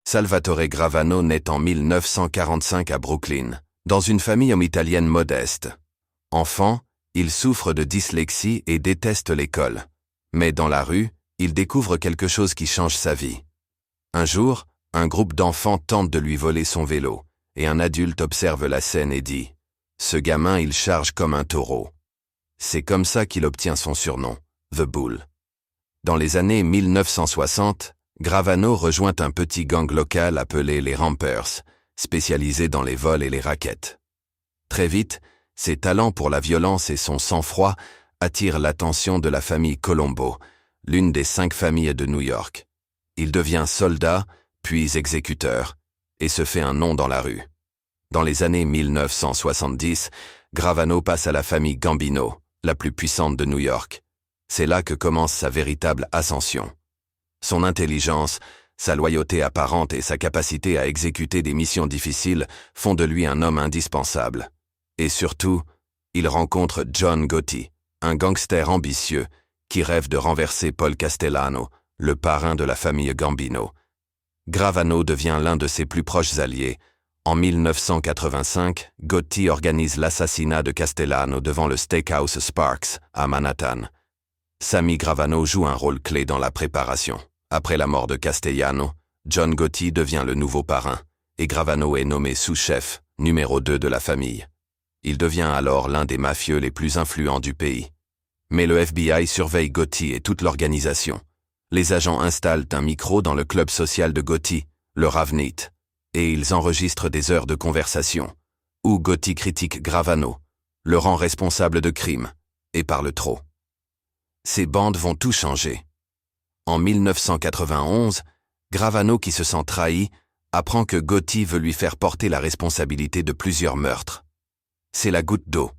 Salvatore Gravano naît en 1945 à Brooklyn, dans une famille homme-italienne modeste. Enfant, il souffre de dyslexie et déteste l'école. Mais dans la rue, il découvre quelque chose qui change sa vie. Un jour, un groupe d'enfants tente de lui voler son vélo, et un adulte observe la scène et dit « Ce gamin, il charge comme un taureau ». C'est comme ça qu'il obtient son surnom, The Bull. Dans les années 1960, Gravano rejoint un petit gang local appelé les Rampers, spécialisé dans les vols et les rackets. Très vite, ses talents pour la violence et son sang-froid attirent l'attention de la famille Colombo, l'une des 5 familles de New York. Il devient soldat, puis exécuteur, et se fait un nom dans la rue. Dans les années 1970, Gravano passe à la famille Gambino, la plus puissante de New York. C'est là que commence sa véritable ascension. Son intelligence, sa loyauté apparente et sa capacité à exécuter des missions difficiles font de lui un homme indispensable. Et surtout, il rencontre John Gotti, un gangster ambitieux qui rêve de renverser Paul Castellano, le parrain de la famille Gambino. Gravano devient l'un de ses plus proches alliés. En 1985, Gotti organise l'assassinat de Castellano devant le Steakhouse Sparks, à Manhattan. Sammy Gravano joue un rôle clé dans la préparation. Après la mort de Castellano, John Gotti devient le nouveau parrain, et Gravano est nommé sous-chef, numéro 2 de la famille. Il devient alors l'un des mafieux les plus influents du pays. Mais le FBI surveille Gotti et toute l'organisation. Les agents installent un micro dans le club social de Gotti, le Ravnit, et ils enregistrent des heures de conversation, où Gotti critique Gravano, le rend responsable de crimes, et parle trop. Ces bandes vont tout changer. En 1991, Gravano, qui se sent trahi, apprend que Gotti veut lui faire porter la responsabilité de plusieurs meurtres. C'est la goutte d'eau.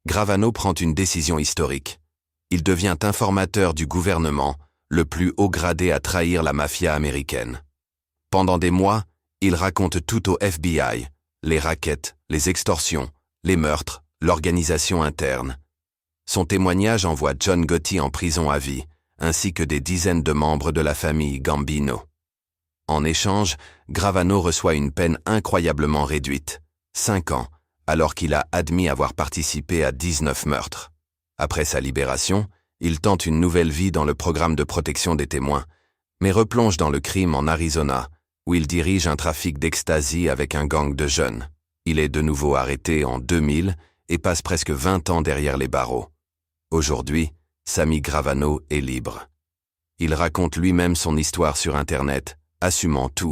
Gravano prend une décision historique. Il devient informateur du gouvernement, le plus haut gradé à trahir la mafia américaine. Pendant des mois, il raconte tout au FBI, les rackets, les extorsions, les meurtres, l'organisation interne. Son témoignage envoie John Gotti en prison à vie, ainsi que des dizaines de membres de la famille Gambino. En échange, Gravano reçoit une peine incroyablement réduite, 5 ans, alors qu'il a admis avoir participé à 19 meurtres. Après sa libération, il tente une nouvelle vie dans le programme de protection des témoins, mais replonge dans le crime en Arizona, où il dirige un trafic d'ecstasy avec un gang de jeunes. Il est de nouveau arrêté en 2000 et passe presque 20 ans derrière les barreaux. Aujourd'hui, Sammy Gravano est libre. Il raconte lui-même son histoire sur Internet, assumant tout.